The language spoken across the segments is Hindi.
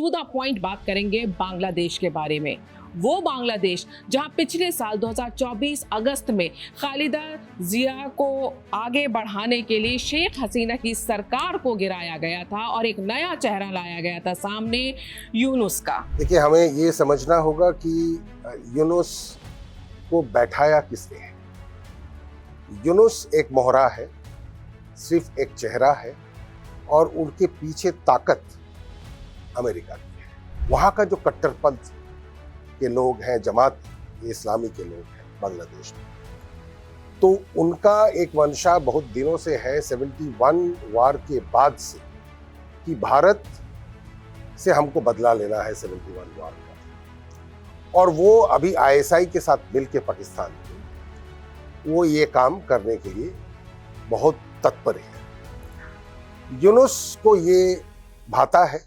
टू द पॉइंट बात करेंगे बांग्लादेश के बारे में। वो बांग्लादेश जहां पिछले साल 2024 अगस्त में खालिदा जिया को आगे बढ़ाने के लिए शेख हसीना की सरकार को गिराया गया था और एक नया चेहरा लाया गया था सामने, यूनुस का। देखिए, हमें ये समझना होगा कि यूनुस को बैठाया किसने है। यूनुस एक मोहरा है, सिर्फ एक चेहरा है और उनके पीछे ताकत अमेरिका की है। वहाँ का जो कट्टरपंथ के लोग हैं, जमात इस्लामी के लोग हैं बांग्लादेश में, तो उनका एक मंशा बहुत दिनों से है 71 वार के बाद से कि भारत से हमको बदला लेना है 71 वार का। और वो अभी आईएसआई के साथ मिलकर पाकिस्तान में वो ये काम करने के लिए बहुत तत्पर है। यूनुस को ये भाता है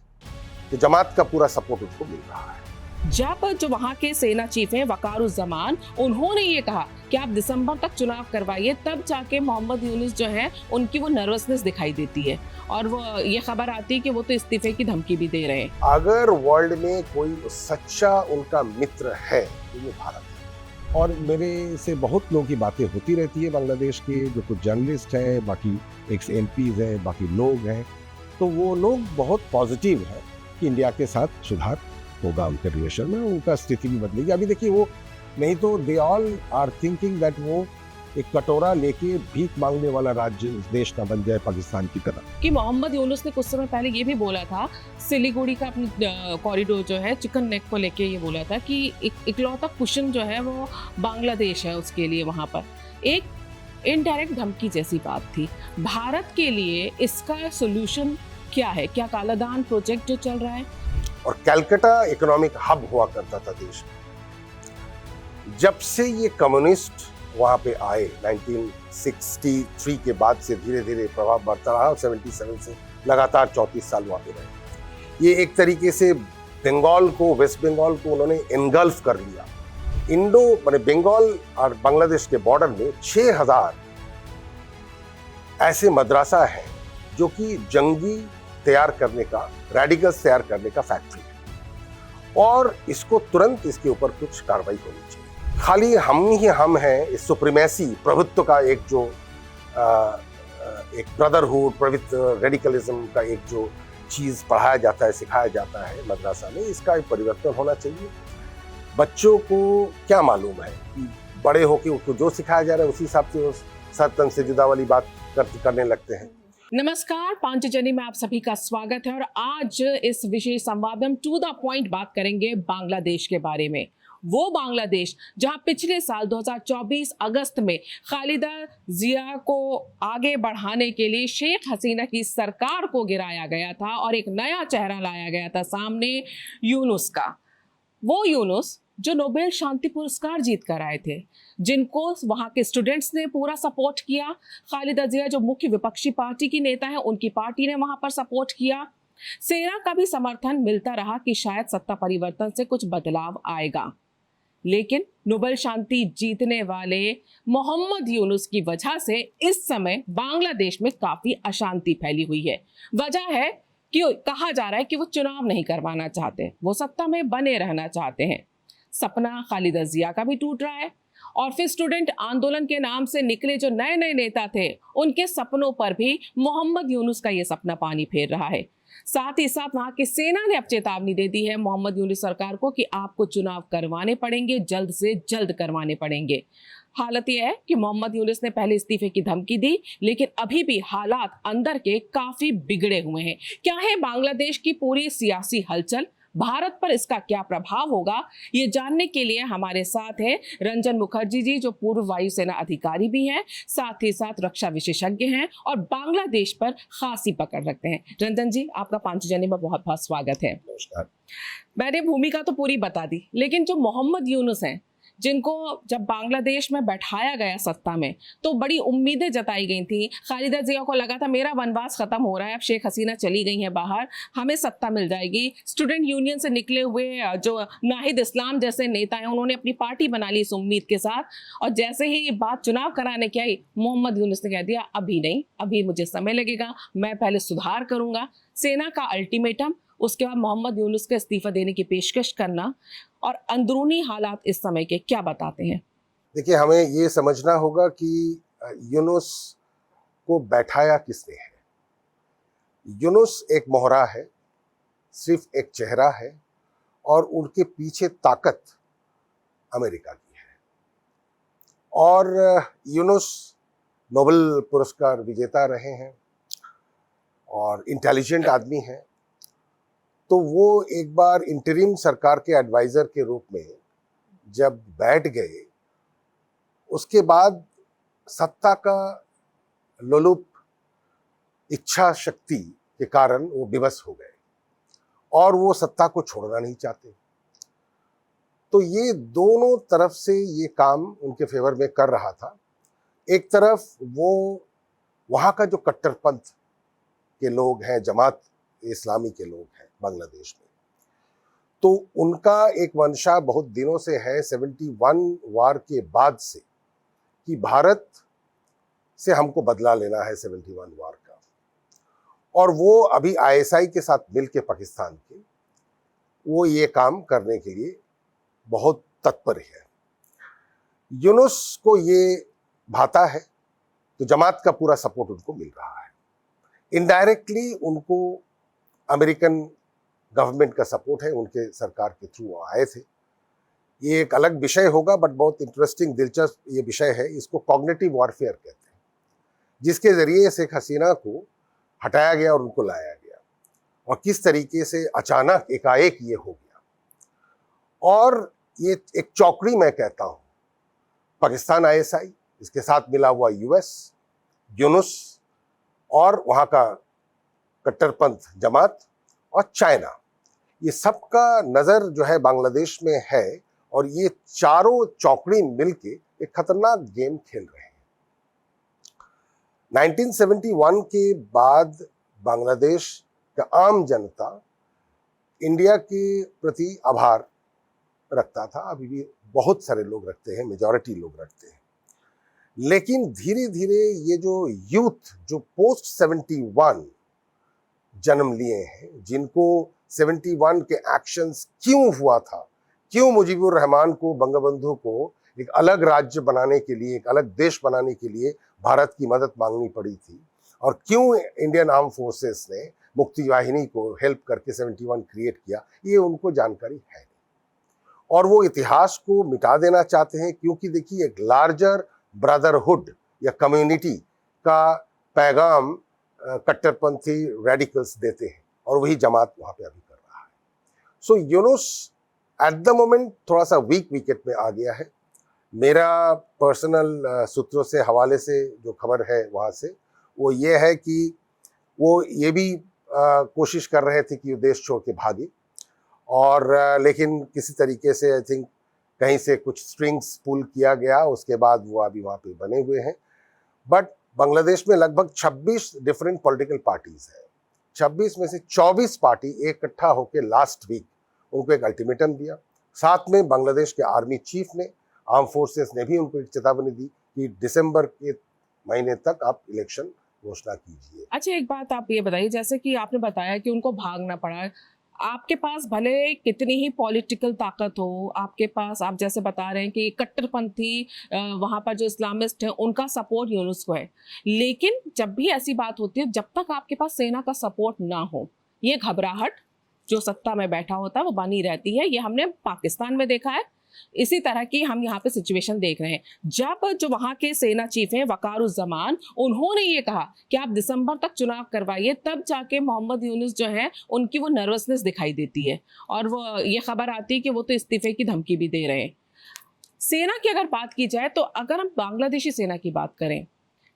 कि जमात का पूरा सपोर्ट उसको मिल रहा है। जब जो वहाँ के सेना चीफ हैं वकारुज्जमान, उन्होंने ये कहा कि आप दिसंबर तक चुनाव करवाइए, तब जाके मोहम्मद यूनुस जो है उनकी वो नर्वसनेस दिखाई देती है और वो ये खबर आती है कि वो तो इस्तीफे की धमकी भी दे रहे हैं। अगर वर्ल्ड में कोई सच्चा उनका मित्र है तो ये भारत है। और मेरे से बहुत लोगों की बातें होती रहती है बांग्लादेश के, जो कुछ जर्नलिस्ट हैं, बाकी एक्स एमपीज हैं, बाकी लोग हैं, तो वो लोग बहुत पॉजिटिव है कि इंडिया के साथ सुधार होगा उनके रिलेशन में, उनका स्थिति भी बदलेगी। अभी देखिए, वो नहीं तो they all are thinking that वो एक कटोरा लेके भीख मांगने वाला राज्य देश का बन जाए पाकिस्तान की तरह। कि मोहम्मद यूनुस ने कुछ समय पहले ये भी बोला था, सिलीगुड़ी का अपनी कॉरिडोर जो है चिकन नेक को लेके ये बोला था कि इकलौता कुशन जो है वो बांग्लादेश है उसके लिए। वहाँ पर एक इनडायरेक्ट धमकी जैसी बात थी। भारत के लिए इसका सोल्यूशन क्या है? क्या कालादान प्रोजेक्ट जो चल रहा है? और कलकत्ता इकोनॉमिक हब हुआ करता था देश में। जब से ये कम्युनिस्ट वहाँ पे आए 1963 के बाद से धीरे धीरे प्रभाव बढ़ता रहा और 77 से लगातार 34 साल वहाँ पे रहे। ये एक तरीके से बंगाल को, वेस्ट बंगाल को उन्होंने एनगल्फ कर लिया। इंडो माने बंगाल और बांग्लादेश के बॉर्डर में 6000 ऐसे मदरसा हैं जो कि जंगी तैयार करने का, रेडिकल्स तैयार करने का फैक्ट्री है और इसको तुरंत इसके ऊपर कुछ कार्रवाई होनी चाहिए। खाली हम हैं, इस सुप्रीमेसी प्रभुत्व का एक जो एक ब्रदरहुड, पवित्र रेडिकलिज्म का एक जो चीज़ पढ़ाया जाता है, सिखाया जाता है मदरसा में, इसका एक परिवर्तन होना चाहिए। बच्चों को क्या मालूम है कि बड़े होकर उसको जो सिखाया जा रहा है उसी हिसाब से वो सर तन से जुदा वाली बात करने लगते हैं। नमस्कार, पांचजनी में आप सभी का स्वागत है और आज इस विशेष संवाद में हम टू द पॉइंट बात करेंगे बांग्लादेश के बारे में। वो बांग्लादेश जहां पिछले साल 2024 अगस्त में खालिदा जिया को आगे बढ़ाने के लिए शेख हसीना की सरकार को गिराया गया था और एक नया चेहरा लाया गया था सामने, यूनुस का। वो यूनुस जो नोबेल शांति पुरस्कार जीत कर आए थे, जिनको वहाँ के स्टूडेंट्स ने पूरा सपोर्ट किया। खालिदा जिया जो मुख्य विपक्षी पार्टी की नेता है, उनकी पार्टी ने वहाँ पर सपोर्ट किया। सेना का भी समर्थन मिलता रहा कि शायद सत्ता परिवर्तन से कुछ बदलाव आएगा। लेकिन नोबेल शांति जीतने वाले मोहम्मद यूनुस की वजह से इस समय बांग्लादेश में काफी अशांति फैली हुई है। वजह है कि कहा जा रहा है कि वो चुनाव नहीं करवाना चाहते, वो सत्ता में बने रहना चाहते हैं। सपना खालिदा जिया का भी टूट रहा है और फिर स्टूडेंट आंदोलन के नाम से निकले जो नए नए नेता थे, उनके सपनों पर भी मोहम्मद यूनुस का ये सपना पानी फेर रहा है। साथ ही साथ वहां की सेना ने अब चेतावनी दे दी है मोहम्मद यूनुस सरकार को कि आपको चुनाव करवाने पड़ेंगे, जल्द से जल्द करवाने पड़ेंगे। हालत यह है कि मोहम्मद यूनुस ने पहले इस्तीफे की धमकी दी, लेकिन अभी भी हालात अंदर के काफी बिगड़े हुए हैं। क्या है बांग्लादेश की पूरी सियासी हलचल, भारत पर इसका क्या प्रभाव होगा, ये जानने के लिए हमारे साथ हैं रंजन मुखर्जी जी, जो पूर्व वायुसेना अधिकारी भी हैं, साथ ही साथ रक्षा विशेषज्ञ हैं और बांग्लादेश पर खासी पकड़ रखते हैं। रंजन जी, आपका पांचजनी में बहुत बहुत स्वागत है। नमस्कार। मैंने भूमिका तो पूरी बता दी, लेकिन जो मोहम्मद यूनुस हैं, जिनको जब बांग्लादेश में बैठाया गया सत्ता में, तो बड़ी उम्मीदें जताई गई थी। खालिदा जिया को लगा था मेरा वनवास खत्म हो रहा है, अब शेख हसीना चली गई हैं बाहर, हमें सत्ता मिल जाएगी। स्टूडेंट यूनियन से निकले हुए जो नाहिद इस्लाम जैसे नेता हैं, उन्होंने अपनी पार्टी बना ली इस उम्मीद के साथ, और जैसे ही बात चुनाव कराने की आई, मोहम्मद यूनुस ने कह दिया अभी नहीं, अभी मुझे समय लगेगा, मैं पहले सुधार करूंगा। सेना का अल्टीमेटम उसके बाद मोहम्मद यूनुस का इस्तीफा देने की पेशकश करना, और अंदरूनी हालात इस समय के क्या बताते हैं? देखिए, हमें ये समझना होगा कि यूनुस को बैठाया किसने है। यूनुस एक मोहरा है, सिर्फ एक चेहरा है, और उनके पीछे ताकत अमेरिका की है। और यूनुस नोबेल पुरस्कार विजेता रहे हैं और इंटेलिजेंट आदमी हैं। तो वो एक बार इंटरिम सरकार के एडवाइजर के रूप में जब बैठ गए, उसके बाद सत्ता का लोलुप इच्छा शक्ति के कारण वो विवश हो गए और वो सत्ता को छोड़ना नहीं चाहते। तो ये दोनों तरफ से ये काम उनके फेवर में कर रहा था। एक तरफ वो वहाँ का जो कट्टरपंथ के लोग हैं, जमात इस्लामी के लोग हैं बांग्लादेश में, तो उनका एक मंशा बहुत दिनों से है 71 वार के बाद से कि भारत से हमको बदला लेना है 71 वार का। और वो अभी आईएसआई के साथ मिलके पाकिस्तान के वो ये काम करने के लिए बहुत तत्पर है। यूनुस को ये भाता है तो जमात का पूरा सपोर्ट उनको मिल रहा है। इनडायरेक्टली उनको अमेरिकन गवर्नमेंट का सपोर्ट है, उनके सरकार के थ्रू आए थे। ये एक अलग विषय होगा, बट बहुत इंटरेस्टिंग दिलचस्प ये विषय है। इसको कॉग्निटिव वॉरफेयर कहते हैं, जिसके जरिए शेख हसीना को हटाया गया और उनको लाया गया, और किस तरीके से अचानक एकाएक ये हो गया। और ये एक चौकड़ी मैं कहता हूँ, पाकिस्तान आईएसआई, इसके साथ मिला हुआ यूएस, यूनुस और वहाँ का कट्टरपंथ जमात और चाइना, ये सबका नज़र जो है बांग्लादेश में है। और ये चारों चौकड़ी मिलके एक खतरनाक गेम खेल रहे हैं। 1971 के बाद बांग्लादेश का आम जनता इंडिया के प्रति आभार रखता था, अभी भी बहुत सारे लोग रखते हैं, मेजॉरिटी लोग रखते हैं। लेकिन धीरे धीरे ये जो यूथ जो पोस्ट 71 जन्म लिए हैं, जिनको 71 के एक्शंस क्यों हुआ था, क्यों मुजीबुर रहमान को, बंगबंधु को एक अलग राज्य बनाने के लिए, एक अलग देश बनाने के लिए भारत की मदद मांगनी पड़ी थी, और क्यों इंडियन आर्म फोर्सेस ने मुक्ति वाहिनी को हेल्प करके 71 क्रिएट किया, ये उनको जानकारी है नहीं। और वो इतिहास को मिटा देना चाहते हैं, क्योंकि देखिए एक लार्जर ब्रदरहुड या कम्युनिटी का पैगाम कट्टरपंथी रेडिकल्स देते हैं, और वही जमात वहाँ पे अभी कर रहा है। सो यूनुस एट द मोमेंट थोड़ा सा वीक विकेट में आ गया है। मेरा पर्सनल सूत्रों से, हवाले से जो खबर है वहाँ से, वो ये है कि वो ये भी कोशिश कर रहे थे कि वो देश छोड़ के भागे, और लेकिन किसी तरीके से आई थिंक कहीं से कुछ स्ट्रिंग्स पुल किया गया, उसके बाद वो अभी वहाँ पे बने हुए हैं। बट बांग्लादेश में लगभग 26 डिफरेंट पॉलिटिकल पार्टीज हैं। 26 में से 24 पार्टी इकट्ठा होकर लास्ट वीक उनको एक अल्टीमेटम दिया। साथ में बांग्लादेश के आर्मी चीफ ने, आर्म फोर्सेस ने भी उनको एक चेतावनी दी कि दिसंबर के महीने तक आप इलेक्शन घोषणा कीजिए। अच्छा, एक बात आप ये बताइए, जैसे कि आपने बताया कि उनको भागना पड़ा, आपके पास भले कितनी ही पॉलिटिकल ताकत हो, आपके पास, आप जैसे बता रहे हैं कि कट्टरपंथी वहाँ पर जो इस्लामिस्ट हैं उनका सपोर्ट यूनुस को है, लेकिन जब भी ऐसी बात होती है, जब तक आपके पास सेना का सपोर्ट ना हो, ये घबराहट जो सत्ता में बैठा होता है वो बनी रहती है। ये हमने पाकिस्तान में देखा है, इसी तरह की हम यहाँ पे सिचुएशन देख रहे हैं। जब जो वहाँ के सेना चीफ हैं वकारुज्जमान, उन्होंने ये कहा कि आप दिसंबर तक चुनाव करवाइए, तब जाके मोहम्मद यूनुस जो है उनकी वो नर्वसनेस दिखाई देती है, और वो ये खबर आती है कि वो तो इस्तीफे की धमकी भी दे रहे हैं। सेना की अगर बात की जाए, तो अगर हम बांग्लादेशी सेना की बात करें,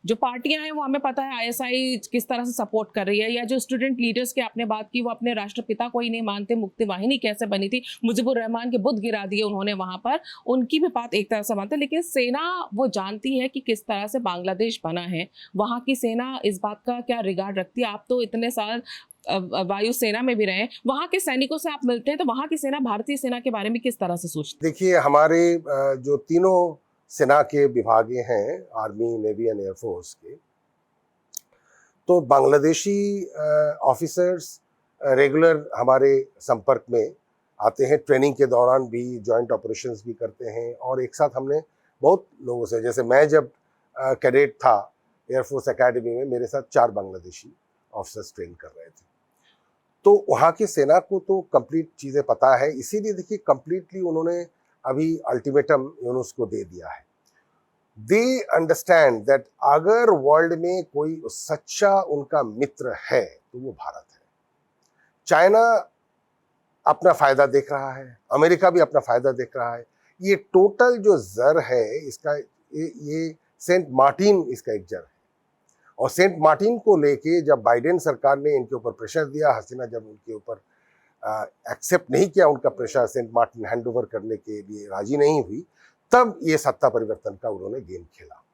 जो पार्टियां हैं वो हमें पता है आईएसआई किस तरह से सपोर्ट कर रही है, या जो स्टूडेंट लीडर्स की आपने बात की, वो अपने राष्ट्रपिता को ही नहीं मानते, मुक्ति वाहिनी कैसे बनी थी, मुजीबुर रहमान के बुत गिरा दिए उन्होंने वहां पर, उनकी भी बात एक तरह से मानते हैं। लेकिन सेना वो जानती है कि किस तरह से बांग्लादेश बना है, वहाँ की सेना इस बात का क्या रिगार्ड रखती है। आप तो इतने साल वायु सेना में भी रहे, वहाँ के सैनिकों से आप मिलते हैं, तो वहाँ की सेना भारतीय सेना के बारे में किस तरह से सोचती है? देखिए, हमारे जो तीनों सेना के विभागे हैं, आर्मी, नेवी एंड एयरफोर्स के, तो बांग्लादेशी ऑफिसर्स रेगुलर हमारे संपर्क में आते हैं, ट्रेनिंग के दौरान भी जॉइंट ऑपरेशंस भी करते हैं। और एक साथ हमने बहुत लोगों से, जैसे मैं जब कैडेट था एयरफोर्स एकेडमी में, मेरे साथ 4 बांग्लादेशी ऑफिसर्स ट्रेन कर रहे थे। तो वहाँ की सेना को तो कंप्लीट चीज़ें पता है, इसीलिए देखिए कंप्लीटली उन्होंने अभी अल्टीमेटम यूनुस को दे दिया है। दे अंडरस्टैंड दैट अगर वर्ल्ड में कोई सच्चा उनका मित्र है तो वो भारत है। चाइना अपना फायदा देख रहा है, अमेरिका भी अपना फायदा देख रहा है। ये टोटल जो जर है इसका, ये सेंट मार्टिन इसका एक जर है। और सेंट मार्टिन को लेके जब बाइडेन सरकार ने इनके ऊपर प्रेशर दिया, हसीना जब उनके ऊपर एक्सेप्ट नहीं किया उनका pressure, saint Martin hand over करने के लिए राजी नहीं हुई, तब ये सत्ता परिवर्तन का उन्होंने गेम खेला।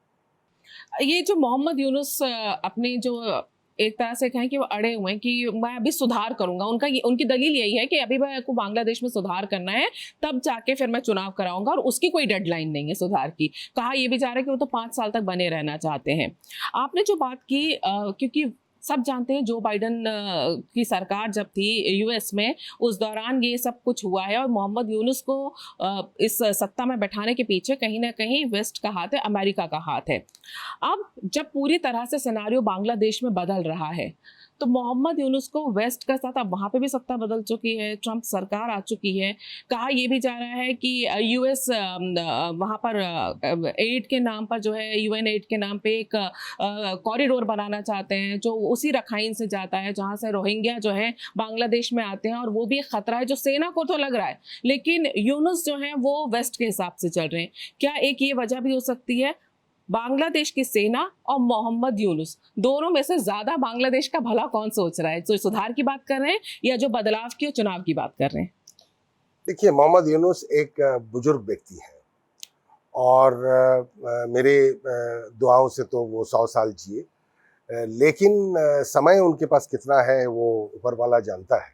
ये जो मोहम्मद यूनुस अपने जो एक तरह से कहें कि वो अड़े हुए हैं कि मैं अभी सुधार करूंगा, उनकी दलील यही है कि अभी मेरे को बांग्लादेश में सुधार करना है, तब जाके फिर मैं चुनाव कराऊंगा, और उसकी कोई डेडलाइन नहीं है सुधार की। कहा यह भी जा रहा है कि वो तो 5 साल तक बने रहना चाहते हैं। आपने जो बात की, क्योंकि सब जानते हैं जो बाइडन की सरकार जब थी यूएस में, उस दौरान ये सब कुछ हुआ है, और मोहम्मद यूनुस को इस सत्ता में बैठाने के पीछे कहीं ना कहीं वेस्ट का हाथ है, अमेरिका का हाथ है। अब जब पूरी तरह से सिनेरियो बांग्लादेश में बदल रहा है, तो मोहम्मद यूनुस को वेस्ट का साथ, अब वहाँ पे भी सत्ता बदल चुकी है, ट्रंप सरकार आ चुकी है। कहा यह भी जा रहा है कि यूएस वहाँ पर एड के नाम पर जो है, यूएन एड के नाम पे एक कॉरिडोर बनाना चाहते हैं जो उसी रखाइन से जाता है जहाँ से रोहिंग्या जो है बांग्लादेश में आते हैं, और वो भी एक खतरा है जो सेना को तो लग रहा है, लेकिन यूनुस जो है वो वेस्ट के हिसाब से चल रहे हैं। क्या एक ये वजह भी हो सकती है, बांग्लादेश की सेना और मोहम्मद यूनुस दोनों में से ज्यादा बांग्लादेश का भला कौन सोच रहा है? जो सुधार की बात कर रहे हैं या जो बदलाव की और चुनाव की बात कर रहे हैं? देखिए, मोहम्मद यूनुस एक बुजुर्ग व्यक्ति है, और मेरे दुआओं से तो वो 100 साल जिए, लेकिन समय उनके पास कितना है वो ऊपर वाला जानता है।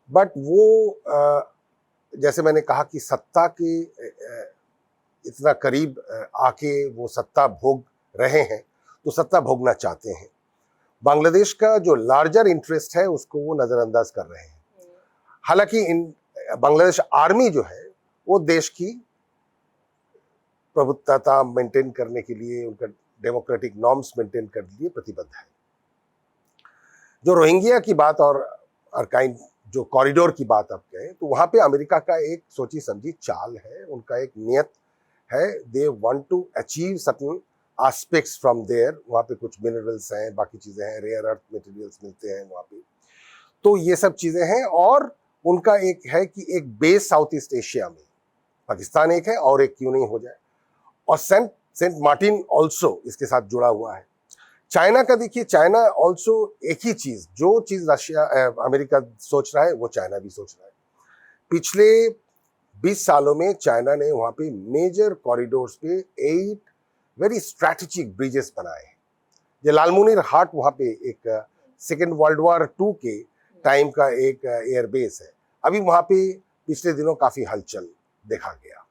बट वो जैसे मैंने कहा कि सत्ता के इतना करीब आके वो सत्ता भोग रहे हैं, तो सत्ता भोगना चाहते हैं। बांग्लादेश का जो लार्जर इंटरेस्ट है उसको वो नज़रअंदाज कर रहे हैं। हालांकि बांग्लादेश आर्मी जो है वो देश की प्रभुत्वता मेंटेन करने के लिए, उनका डेमोक्रेटिक नॉर्म्स मेंटेन करने के लिए प्रतिबद्ध है। जो रोहिंग्या की बात और अरकाइन जो कॉरिडोर की बात आप कहें, तो वहाँ पे अमेरिका का एक सोची समझी चाल है, उनका एक नियत है। They want to achieve certain aspects from there. वहाँ पे कुछ मिनरल्स हैं, बाकी चीज़ें हैं, रेयर अर्थ मटेरियल्स मिलते हैं वहाँ पे, तो ये सब चीज़ें हैं। और उनका एक है कि एक बेस साउथ ईस्ट एशिया में, पाकिस्तान एक है और एक क्यों नहीं हो जाए, और सेंट मार्टिन ऑल्सो इसके साथ जुड़ा हुआ है। चाइना का देखिए, चाइना ऑल्सो एक ही चीज़, जो चीज़ रशिया अमेरिका सोच रहा है वो चाइना भी सोच रहा है। पिछले 20 सालों में चाइना ने वहाँ पे मेजर कॉरिडोर्स पे 8 वेरी स्ट्रैटेजिक ब्रिजेस बनाए हैं। ये लालमुनीर हाट वहाँ पे एक सेकेंड वर्ल्ड वॉर 2 के टाइम का एक एयरबेस है। अभी वहाँ पे पिछले दिनों काफ़ी हलचल देखा गया,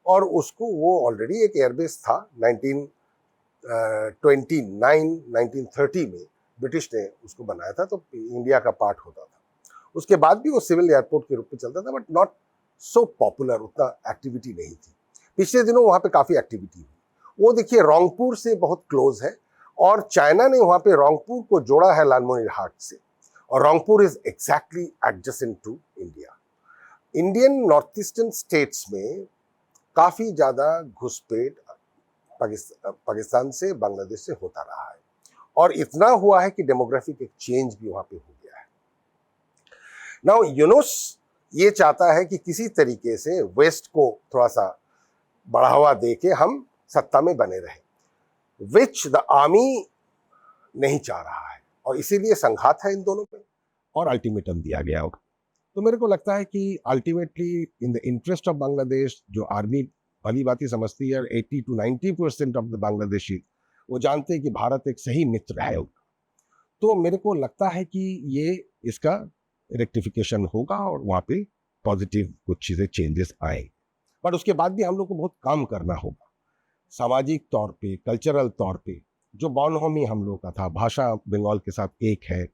और उसको वो ऑलरेडी एक एयरबेस था 1930 में ब्रिटिश ने उसको बनाया था, तो इंडिया का पार्ट होता था। उसके बाद भी वो सिविल एयरपोर्ट के रूप में चलता था, बट नॉट सो पॉपुलर, उतना एक्टिविटी नहीं थी। पिछले दिनों वहाँ पे काफ़ी एक्टिविटी हुई। वो देखिए रोंगपुर से बहुत क्लोज है, और चाइना ने वहाँ पे रोंगपुर को जोड़ा है लालमुनीर हाट से, और Rangpur is exactly adjacent to India. Indian north eastern states में काफ़ी ज़्यादा घुसपैठ पाकिस्तान से, बांग्लादेश से होता रहा है, और इतना हुआ है कि डेमोग्राफिक एक चेंज भी वहाँ पे हो गया है। नाउ यूनुस ये चाहता है कि किसी तरीके से वेस्ट को थोड़ा सा बढ़ावा दे के हम सत्ता में बने रहें, विच द आर्मी नहीं चाह रहा है, और इसीलिए संघात है इन दोनों में, और अल्टीमेटम दिया गया होगा। तो मेरे को लगता है कि ultimately in the interest of Bangladesh, जो आर्मी भली बात ही समझती है, 80 to 90% ऑफ द बांग्लादेशी वो जानते हैं कि भारत एक सही मित्र है उनका। तो मेरे को लगता है कि ये इसका रेक्टिफिकेशन होगा और वहाँ पे पॉजिटिव कुछ चीज़ें चेंजेस आएंगे। बट उसके बाद भी हम लोग को बहुत काम करना होगा, सामाजिक तौर पे, कल्चरल तौर पे। जो बॉनहोमी हम लोग का था, भाषा बंगाल के साथ एक है,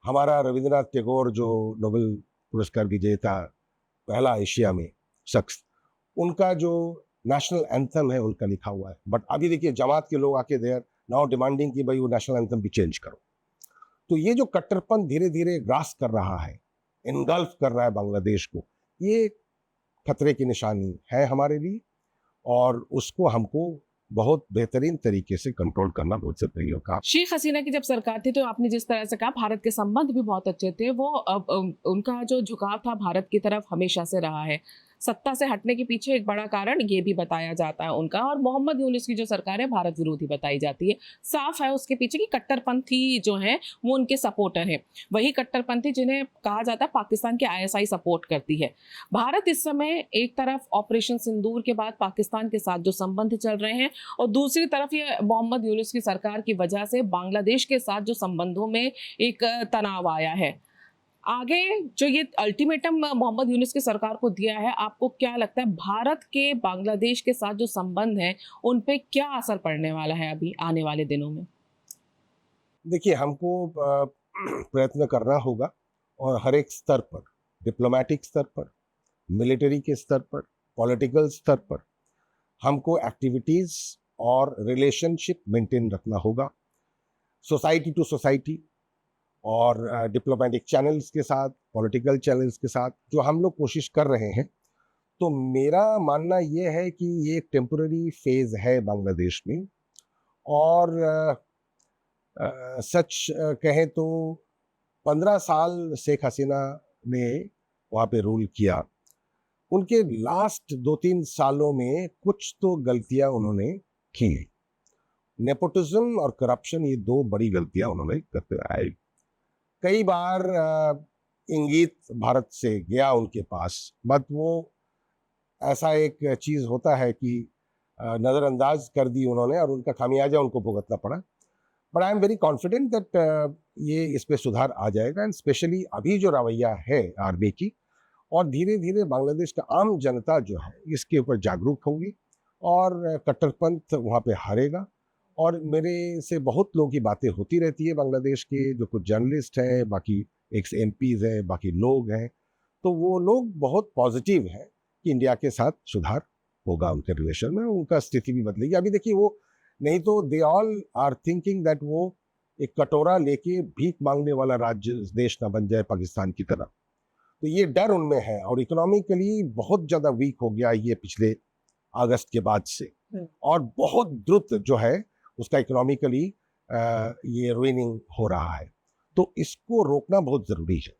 हमारा रविंद्रनाथ टैगोर जो नोबेल पुरस्कार विजेता पहला एशिया में शख्स, उनका जो नेशनल एंथम है उनका लिखा हुआ है। बट अभी देखिए जमात के लोग आके देयर नाउ डिमांडिंग कि भाई वो नेशनल एंथम भी चेंज करो। तो ये जो कट्टरपन धीरे धीरे ग्रास कर रहा है, इनगल्फ कर रहा है बांग्लादेश को, ये खतरे की निशानी है हमारे लिए, और उसको हमको बहुत बेहतरीन तरीके से कंट्रोल करना बहुत जरूरी होगा। शेख हसीना की जब सरकार थी तो आपने जिस तरह से कहा भारत के संबंध भी बहुत अच्छे थे, वो उनका जो झुकाव था भारत की तरफ हमेशा से रहा है। सत्ता से हटने के पीछे एक बड़ा कारण ये भी बताया जाता है उनका, और मोहम्मद यूनुस की जो सरकार है भारत विरोधी बताई जाती है। साफ है उसके पीछे की कट्टरपंथी जो है वो उनके सपोर्टर हैं, वही कट्टरपंथी जिन्हें कहा जाता है पाकिस्तान के आईएसआई सपोर्ट करती है। भारत इस समय एक तरफ ऑपरेशन सिंदूर के बाद पाकिस्तान के साथ जो संबंध चल रहे हैं, और दूसरी तरफ ये मोहम्मद यूनुस की सरकार की वजह से बांग्लादेश के साथ जो संबंधों में एक तनाव आया है। आगे जो ये अल्टीमेटम मोहम्मद यूनुस की सरकार को दिया है, आपको क्या लगता है भारत के बांग्लादेश के साथ जो संबंध हैं उन पे क्या असर पड़ने वाला है अभी आने वाले दिनों में? देखिए हमको प्रयत्न करना होगा, और हर एक स्तर पर, डिप्लोमेटिक स्तर पर, मिलिट्री के स्तर पर, पॉलिटिकल स्तर पर हमको एक्टिविटीज और रिलेशनशिप मेंटेन रखना होगा, सोसाइटी टू सोसाइटी और डिप्लोमेटिक चैनल्स के साथ, पॉलिटिकल चैनल्स के साथ जो हम लोग कोशिश कर रहे हैं। तो मेरा मानना ये है कि ये एक टेम्पररी फेज है बांग्लादेश में, और सच कहें तो 15 साल शेख हसीना ने वहाँ पे रूल किया। उनके लास्ट 2-3 सालों में कुछ तो गलतियां उन्होंने की। नेपोटिज्म और करप्शन, ये दो बड़ी गलतियां उन्होंने करते आए। कई बार इंगित भारत से गया उनके पास, बट वो ऐसा एक चीज होता है कि नजरअंदाज कर दी उन्होंने, और उनका खामियाजा उनको भुगतना पड़ा। But I am very confident that ये इस पे सुधार आ जाएगा, एंड स्पेशली अभी जो रवैया है आर्मी की, और धीरे धीरे बांग्लादेश का आम जनता जो है इसके ऊपर जागरूक होगी, और कट्टरपंथ वहाँ पे हारेगा। और मेरे से बहुत लोगों की बातें होती रहती है बांग्लादेश के, जो कुछ जर्नलिस्ट हैं, बाकी एक्स एमपीज हैं, बाकी लोग हैं, तो वो लोग बहुत पॉजिटिव हैं कि इंडिया के साथ सुधार होगा उनके रिलेशन में, उनका स्थिति भी बदलेगी। अभी देखिए वो नहीं तो they all are thinking that वो एक कटोरा लेके भीख मांगने वाला राज्य देश ना बन जाए पाकिस्तान की तरह। तो ये डर उनमें है, और इकोनॉमिकली बहुत ज़्यादा वीक हो गया ये पिछले अगस्त के बाद से, और बहुत द्रुत जो है उसका इकोनॉमिकली ये रुइनिंग हो रहा है। तो इसको रोकना बहुत ज़रूरी है।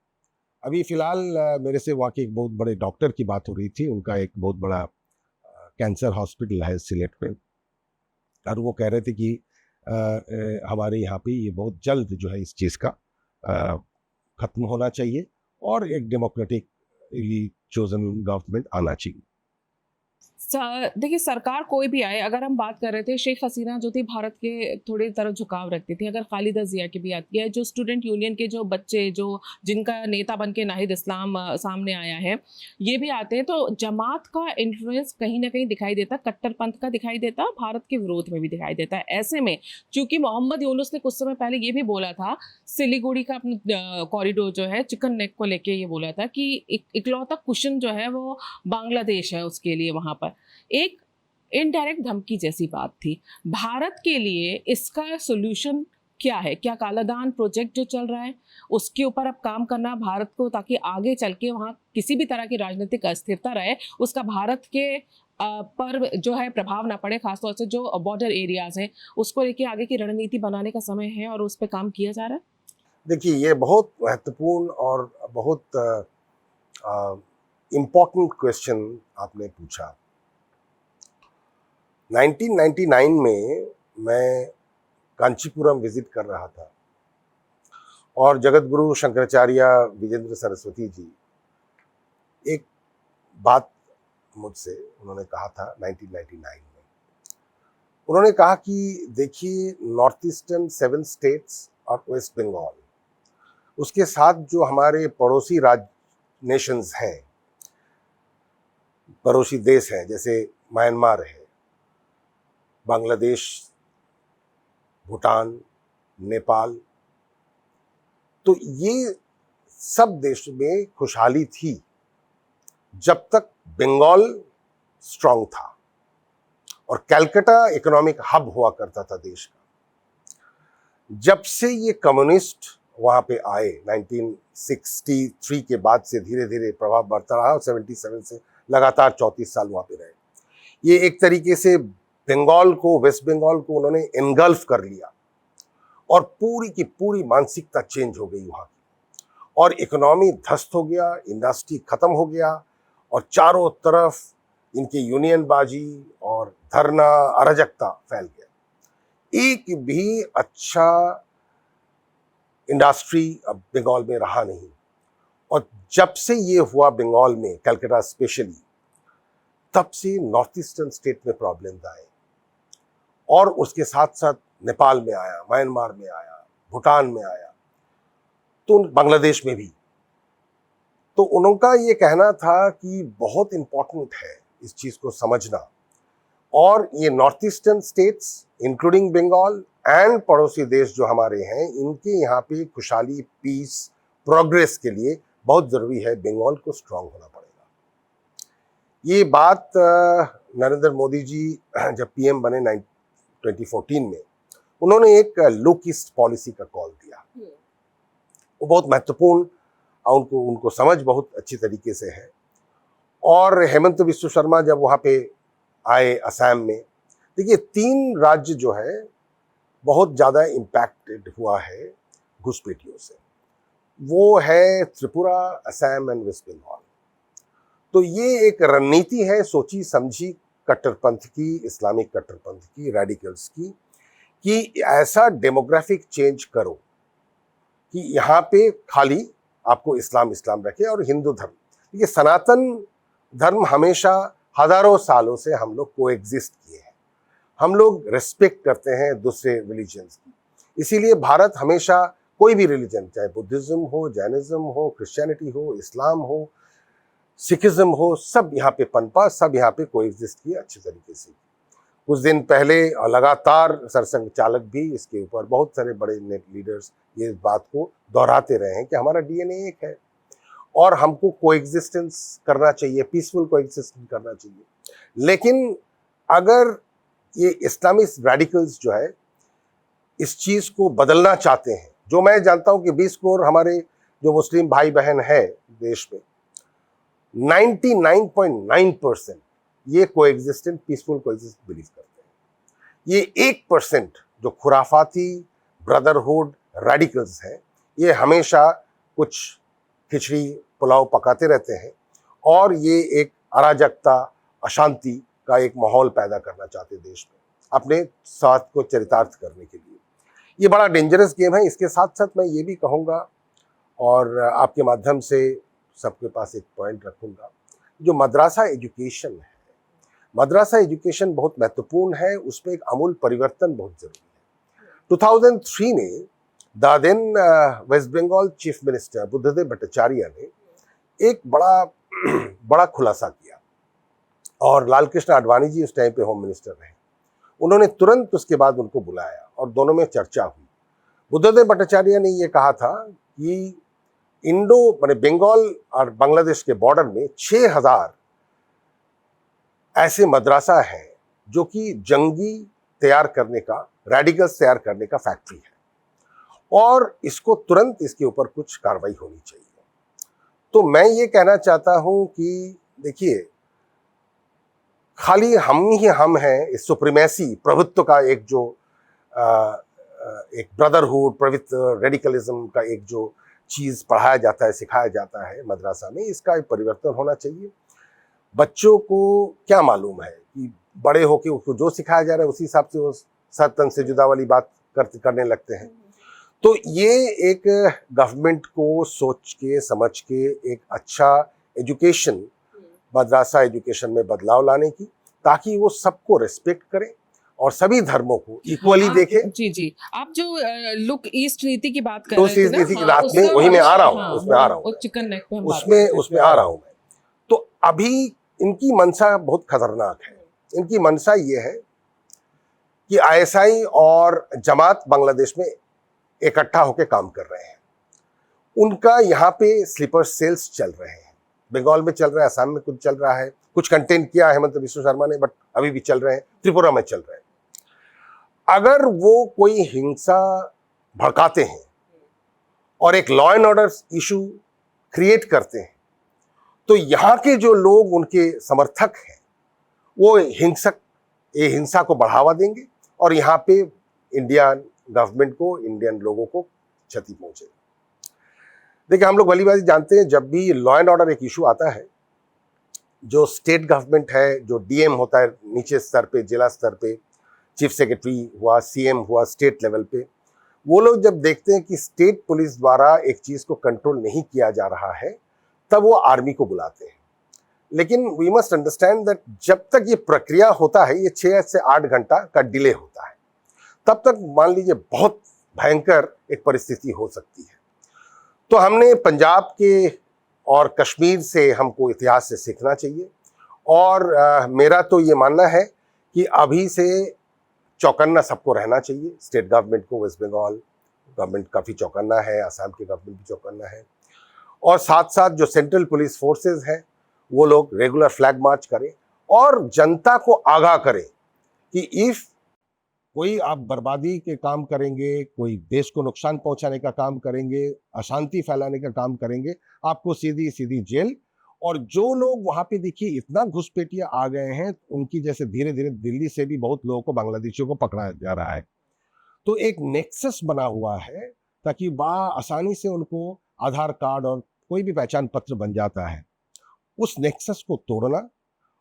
अभी फ़िलहाल मेरे से वहाँ के एक बहुत बड़े डॉक्टर की बात हो रही थी, उनका एक बहुत बड़ा कैंसर हॉस्पिटल है सिलेट में, और वो कह रहे थे कि हमारे यहाँ पे ये बहुत जल्द जो है इस चीज़ का ख़त्म होना चाहिए, और एक डेमोक्रेटिकली चोजन गवर्नमेंट आना चाहिए। देखिए सरकार कोई भी आए, अगर हम बात कर रहे थे शेख हसीना जो थी भारत के थोड़ी तरफ झुकाव रखती थी, अगर खालिदा जिया की भी आती है, जो स्टूडेंट यूनियन के जो बच्चे जो जिनका नेता बन के नाहिद इस्लाम सामने आया है, ये भी आते हैं, तो जमात का इन्फ्लुएंस कहीं ना कहीं दिखाई देता, कट्टरपंथ का दिखाई देता, भारत के विरोध में भी दिखाई देता है। ऐसे में चूंकि मोहम्मद यूनुस ने कुछ समय पहले ये भी बोला था, सिलीगुड़ी का अपना कॉरिडोर जो है चिकन नेक को लेके ये बोला था कि इकलौता कुशन जो है वो बांग्लादेश है उसके लिए, वहाँ पर एक इनडायरेक्ट धमकी जैसी बात थी। भारत के लिए इसका सॉल्यूशन क्या है? क्या कालादान प्रोजेक्ट जो चल रहा है उसके ऊपर अब काम करना भारत को, ताकि आगे चल के वहाँ किसी भी तरह की राजनीतिक अस्थिरता रहे, उसका भारत के पर जो है प्रभाव ना पड़े, खासतौर से जो बॉर्डर एरियाज हैं उसको लेके आगे की रणनीति बनाने का समय है और उस पर काम किया जा रहा है। देखिए ये बहुत महत्वपूर्ण और बहुत इम्पोर्टेंट क्वेश्चन आपने पूछा। 1999 में मैं कांचीपुरम विजिट कर रहा था, और जगत गुरु शंकराचार्य विजेंद्र सरस्वती जी एक बात मुझसे उन्होंने कहा था 1999 में। उन्होंने कहा कि देखिए नॉर्थ ईस्टर्न 7 स्टेट्स और वेस्ट बंगाल, उसके साथ जो हमारे पड़ोसी नेशंस हैं, पड़ोसी देश हैं, जैसे म्यांमार है, बांग्लादेश, भूटान, नेपाल, तो ये सब देश में खुशहाली थी जब तक बंगाल स्ट्रांग था और कलकत्ता इकोनॉमिक हब हुआ करता था देश का। जब से ये कम्युनिस्ट वहां पे आए 1963 के बाद से धीरे धीरे प्रभाव बढ़ता रहा और 77 से लगातार 34 साल वहां पे रहे। ये एक तरीके से बंगाल को, वेस्ट बंगाल को उन्होंने एनगल्फ कर लिया और पूरी की पूरी मानसिकता चेंज हो गई वहां की और इकोनॉमी ध्वस्त हो गया, इंडस्ट्री खत्म हो गया और चारों तरफ इनकी यूनियनबाजी और धरना अराजकता फैल गया। एक भी अच्छा इंडस्ट्री अब बंगाल में रहा नहीं। और जब से ये हुआ बंगाल में, कलकत्ता स्पेशली, तब से नॉर्थ ईस्टर्न स्टेट में प्रॉब्लम्स आए और उसके साथ साथ नेपाल में आया, म्यांमार में आया, भूटान में आया, तो बांग्लादेश में भी। तो उनका ये कहना था कि बहुत इंपॉर्टेंट है इस चीज को समझना और ये north eastern states including Bengal and पड़ोसी देश जो हमारे हैं, इनके यहाँ पे खुशहाली, पीस, प्रोग्रेस के लिए बहुत जरूरी है बंगाल को स्ट्रांग होना पड़ेगा। ये बात नरेंद्र मोदी जी जब पीएम बने 2014 में, उन्होंने एक लुक ईस्ट पॉलिसी का कॉल दिया। वो बहुत महत्वपूर्ण, उनको समझ बहुत अच्छी तरीके से है। और हेमंत विश्व शर्मा जब वहाँ पे आए असम में, देखिए 3 राज्य जो है बहुत ज़्यादा इम्पैक्टेड हुआ है घुसपैठियों से, वो है त्रिपुरा, असम एंड वेस्ट बंगाल। तो ये एक रणनीति है सोची समझी कट्टरपंथ की, इस्लामिक कट्टरपंथ की, रेडिकल्स की, कि ऐसा डेमोग्राफिक चेंज करो कि यहाँ पे खाली आपको इस्लाम रखे और हिंदू धर्म। देखिए सनातन धर्म हमेशा हजारों सालों से हम लोग कोएग्जिस्ट किए हैं, हम लोग रिस्पेक्ट करते हैं दूसरे रिलीजन्स की। इसीलिए भारत हमेशा कोई भी रिलीजन, चाहे बुद्धिज्म हो, जैनिज्म हो, क्रिश्चियनिटी हो, इस्लाम हो, सिखिज्म हो, सब यहाँ पे पनपा, सब यहाँ पे कोएग्जिस्ट किए अच्छे तरीके से। कुछ दिन पहले लगातार सरसंघ चालक भी इसके ऊपर, बहुत सारे बड़े नेट लीडर्स ये बात को दोहराते रहे हैं कि हमारा डीएनए एक है और हमको कोएग्जिस्टेंस करना चाहिए, पीसफुल कोएग्जिस्टेंस करना चाहिए। लेकिन अगर ये इस्लामिस्ट रेडिकल्स जो है इस चीज को बदलना चाहते हैं, जो मैं जानता हूं कि 20 करोड़ हमारे जो मुस्लिम भाई बहन है देश में, 99.9% ये कोएग्जिस्टेंट, पीसफुल कोएग्जिस्ट बिलीव करते हैं। ये 1% जो खुराफाती ब्रदरहुड रेडिकल्स हैं, ये हमेशा कुछ खिचड़ी पुलाव पकाते रहते हैं और ये एक अराजकता, अशांति का एक माहौल पैदा करना चाहते देश में, अपने स्वार्थ को चरितार्थ करने के लिए। ये बड़ा डेंजरस गेम है। इसके साथ साथ मैं ये भी कहूँगा और आपके माध्यम से सबके पास एक पॉइंट रखूँगा, जो मद्रासा एजुकेशन है, मद्रासा एजुकेशन बहुत महत्वपूर्ण है, उसमें एक आमूल परिवर्तन बहुत जरूरी है। 2003 में the then West Bengal chief minister Buddhadeb Bhattacharya ने एक बड़ा खुलासा किया और लाल कृष्ण आडवाणी जी उस टाइम पे होम मिनिस्टर रहे। उन्होंने तुरंत उसके बाद उनको बुलाया और दोनों में चर्चा हुई। बुद्धदेव भट्टाचार्य ने ये कहा था कि माने बंगाल और बांग्लादेश के बॉर्डर में 6000 ऐसे मदरसा हैं जो कि जंगी तैयार करने का, रेडिकल्स तैयार करने का फैक्ट्री है और इसको तुरंत इसके ऊपर कुछ कार्रवाई होनी चाहिए। तो मैं ये कहना चाहता हूं कि देखिए, खाली हम हैं, इस सुप्रीमेसी, प्रभुत्व का एक जो एक ब्रदरहुड, पवित्र रेडिकलिज्म का एक जो चीज पढ़ाया जाता है, सिखाया जाता है मदरसा में, इसका एक परिवर्तन होना चाहिए। बच्चों को क्या मालूम है कि बड़े होके उसको जो सिखाया जा रहा है उसी हिसाब से वो सतन से जुदा वाली बात करने लगते हैं। तो ये एक गवर्नमेंट को सोच के समझ के एक अच्छा एजुकेशन, मदरसा एजुकेशन में बदलाव लाने की, ताकि वो सबको रिस्पेक्ट करे और सभी धर्मों को इक्वली देखे। जी, आप जो लुक ईस्ट नीति की बात कर तो रहे थे ना, नीति की रात में वही मैं आ रहा हूँ, उसमें आ रहा हूँ, चिकन नेक पे उसमें आ रहा हूँ मैं। तो अभी इनकी मंशा बहुत खतरनाक है। इनकी मंशा ये है कि आईएसआई और जमात बांग्लादेश में इकट्ठा होकर काम कर रहे हैं। उनका यहाँ पे स्लीपर सेल्स चल रहे हैं। बंगाल में चल रहा है, असम में कुछ चल रहा है, कुछ कंटेन किया है हेमंत बिश्व शर्मा ने, बट अभी भी चल रहे हैं, त्रिपुरा में चल रहे हैं। अगर वो कोई हिंसा भड़काते हैं और एक law and order issue create करते हैं, तो यहाँ के जो लोग उनके समर्थक हैं वो हिंसा को बढ़ावा देंगे और यहाँ पे इंडियन गवर्नमेंट को, इंडियन लोगों को क्षति पहुंचेगी। देखिए, हम लोग भली भांति जानते हैं, जब भी लॉ एंड ऑर्डर एक इशू आता है, जो स्टेट गवर्नमेंट है, जो डीएम होता है नीचे स्तर पे, जिला स्तर पे, चीफ सेक्रेटरी हुआ, सीएम हुआ स्टेट लेवल पे, वो लोग जब देखते हैं कि स्टेट पुलिस द्वारा एक चीज को कंट्रोल नहीं किया जा रहा है, तब वो आर्मी को बुलाते हैं। लेकिन वी मस्ट अंडरस्टैंड दैट जब तक ये प्रक्रिया होता है, ये 6 से 8 घंटा का डिले होता है, तब तक मान लीजिए बहुत भयंकर एक परिस्थिति हो सकती है। तो हमने पंजाब के और कश्मीर से हमको इतिहास से सीखना चाहिए और मेरा तो ये मानना है कि अभी से चौकन्ना सबको रहना चाहिए। स्टेट गवर्नमेंट को, वेस्ट बंगाल गवर्नमेंट काफ़ी चौकन्ना है, असम की गवर्नमेंट भी चौकन्ना है, और साथ साथ जो सेंट्रल पुलिस फोर्सेस हैं वो लोग रेगुलर फ्लैग मार्च करें और जनता को आगाह करें कि इफ कोई आप बर्बादी के काम करेंगे, कोई देश को नुकसान पहुंचाने का काम करेंगे, अशांति फैलाने का काम करेंगे, आपको सीधी सीधी जेल। और जो लोग वहां पे देखिए इतना घुसपैठिया आ गए हैं, उनकी जैसे धीरे धीरे दिल्ली से भी बहुत लोगों को, बांग्लादेशियों को पकड़ा जा रहा है। तो एक नेक्सस बना हुआ है ताकि आसानी से उनको आधार कार्ड और कोई भी पहचान पत्र बन जाता है। उस नेक्सस को तोड़ना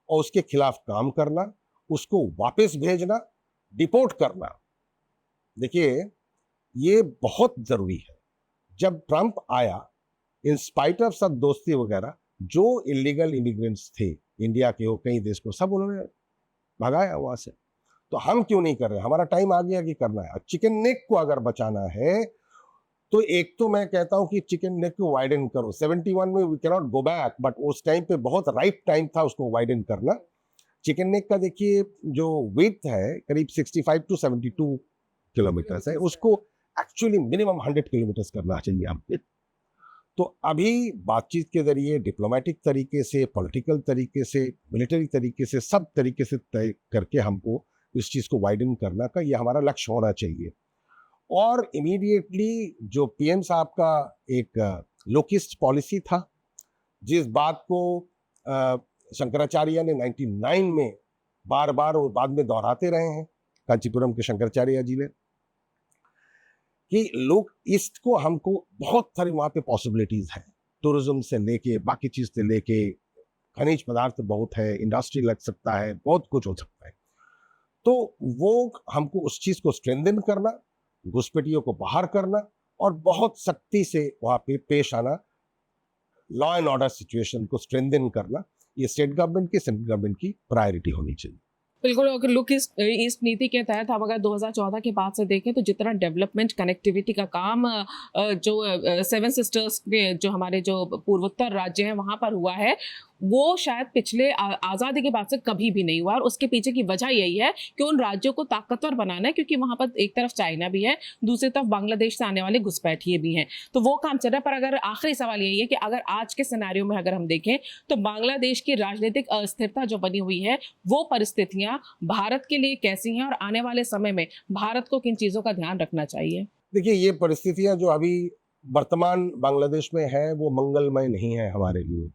और उसके खिलाफ काम करना, उसको वापस भेजना, डिपोर्ट करना, देखिए ये बहुत जरूरी है। जब ट्रंप आया, इन स्पाइट ऑफ सब दोस्ती वगैरह, जो इलीगल इमिग्रेंट्स थे इंडिया के, वो कई देश को सब उन्होंने भगाया वहां से। तो हम क्यों नहीं कर रहे? हमारा टाइम आ गया कि करना है। चिकन नेक को अगर बचाना है तो एक तो मैं कहता हूं कि चिकन नेक को वाइडन करो। 71 में we cannot go back, but उस टाइम पे बहुत राइट टाइम था उसको वाइडन करना। चिकन नेक का देखिए जो विड्थ है करीब 65 टू 72 किलोमीटर है, उसको एक्चुअली मिनिमम 100 किलोमीटर करना चाहिए हमको। तो अभी बातचीत के जरिए, डिप्लोमेटिक तरीके से, पॉलिटिकल तरीके से, मिलिट्री तरीके से, सब तरीके से तय करके हमको इस चीज़ को वाइडन करना का ये हमारा लक्ष्य होना चाहिए। और इमीडिएटली जो पीएम साहब का एक लोकिस्ट पॉलिसी था, जिस बात को शंकराचार्य ने 99 में बार बार और बाद में दोहराते रहे हैं, कांचीपुरम के शंकराचार्य जी ने, कि लोग ईस्ट को हमको बहुत सारी वहाँ पे पॉसिबिलिटीज है, टूरिज्म से लेके बाकी चीज से लेके, खनिज पदार्थ बहुत है, इंडस्ट्री लग सकता है, बहुत कुछ हो सकता है। तो वो हमको उस चीज को स्ट्रेंथन करना, घुसपैठियों को बाहर करना और बहुत सख्ती से वहाँ पे पेश आना, लॉ एंड ऑर्डर सिचुएशन को स्ट्रेंथन करना, ये स्टेट गवर्नमेंट की, सेंट्रल गवर्नमेंट की प्रायोरिटी होनी चाहिए। बिल्कुल। अगर लुक ईस्ट नीति के तहत हम अगर 2014 के बाद से देखें तो जितना डेवलपमेंट कनेक्टिविटी का काम जो 7 सिस्टर्स में जो हमारे जो पूर्वोत्तर राज्य हैं वहाँ पर हुआ है, वो शायद पिछले आज़ादी के बाद से कभी भी नहीं हुआ। और उसके पीछे की वजह यही है कि उन राज्यों को ताकतवर बनाना है, क्योंकि वहाँ पर एक तरफ चाइना भी है, दूसरी तरफ बांग्लादेश से आने वाले घुसपैठिए भी हैं, तो वो काम चल रहा है। पर अगर आखिरी सवाल यही है कि अगर आज के सिनेरियो में अगर हम देखें तो बांग्लादेश की राजनीतिक अस्थिरता जो बनी हुई है, वो परिस्थितियाँ भारत के लिए कैसी हैं और आने वाले समय में भारत को किन चीज़ों का ध्यान रखना चाहिए? देखिए, ये परिस्थितियां जो अभी वर्तमान बांग्लादेश में है वो मंगलमय नहीं है हमारे लिए।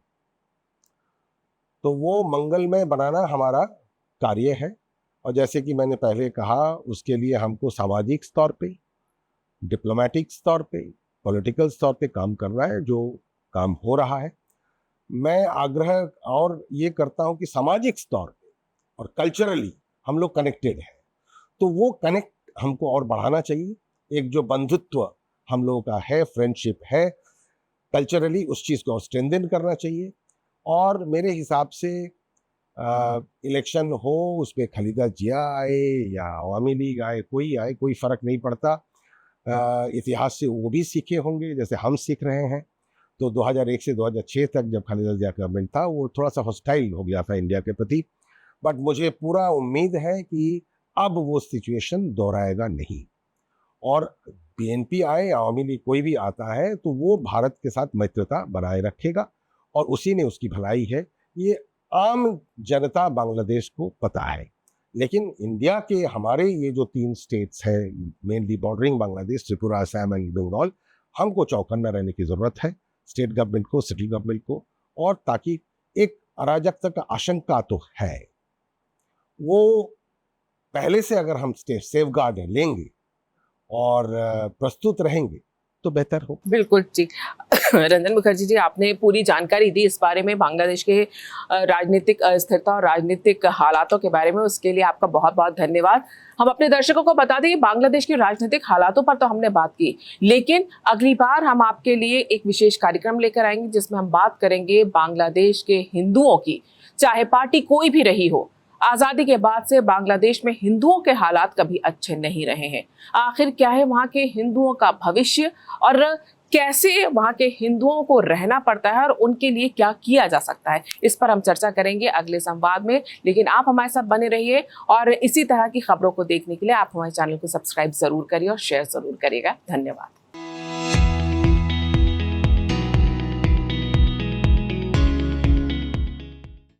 तो वो मंगलमय बनाना हमारा कार्य है। और जैसे कि मैंने पहले कहा, उसके लिए हमको सामाजिक स्तर पे, डिप्लोमेटिक स्तर पे, पॉलिटिकल स्तर पे काम करना है, जो काम हो रहा है। मैं आग्रह और ये करता हूं कि सामाजिक स्तर पे और कल्चरली हम लोग कनेक्टेड हैं, तो वो कनेक्ट हमको और बढ़ाना चाहिए। एक जो बंधुत्व हम लोगों का है, फ्रेंडशिप है, कल्चरली उस चीज़ को स्ट्रेंथन करना चाहिए। और मेरे हिसाब से इलेक्शन हो, उस पर खालिदा जिया आए या अवामी लीग आए, कोई फ़र्क नहीं पड़ता। इतिहास से वो भी सीखे होंगे जैसे हम सीख रहे हैं। तो 2001 से 2006 तक जब खालिदा जिया का गवर्नमेंट था, वो थोड़ा सा हॉस्टाइल हो गया था इंडिया के प्रति, बट मुझे पूरा उम्मीद है कि अब वो सिचुएशन दोहराएगा नहीं। और पीएनपी आए, आवामी लीग कोई भी आता है, तो वो भारत के साथ मित्रता बनाए रखेगा और उसी ने उसकी भलाई है। ये आम जनता बांग्लादेश को पता है। लेकिन इंडिया के हमारे ये जो 3 स्टेट्स हैं, mainly bordering Bangladesh, Tripura, Assam and Bengal, हमको चौकन्ना रहने की ज़रूरत है, स्टेट गवर्नमेंट को, सेंट्रल गवर्नमेंट को, और ताकि एक अराजकता का आशंका तो है, वो पहले से अगर हम सेफगार्ड लेंगे और प्रस्तुत रहेंगे तो बेहतर हो। बिल्कुल जी। रंजन मुखर्जी जी, आपने पूरी जानकारी दी इस बारे में, बांग्लादेश के राजनीतिक अस्थिरता और राजनीतिक हालातों के बारे में, उसके लिए आपका बहुत बहुत धन्यवाद। हम अपने दर्शकों को बता दें, बांग्लादेश के राजनीतिक हालातों पर तो हमने बात की, लेकिन अगली बार हम आपके लिए एक विशेष कार्यक्रम लेकर आएंगे जिसमें हम बात करेंगे बांग्लादेश के हिंदुओं की, चाहे पार्टी कोई भी रही हो। आजादी के बाद से बांग्लादेश में हिंदुओं के हालात कभी अच्छे नहीं रहे हैं। आखिर क्या है वहां के हिंदुओं का भविष्य और कैसे वहां के हिंदुओं को रहना पड़ता है और उनके लिए क्या किया जा सकता है, इस पर हम चर्चा करेंगे अगले संवाद में। लेकिन आप हमारे साथ बने रहिए और इसी तरह की खबरों को देखने के लिए आप हमारे चैनल को सब्सक्राइब जरूर करिए और शेयर जरूर करिएगा। धन्यवाद।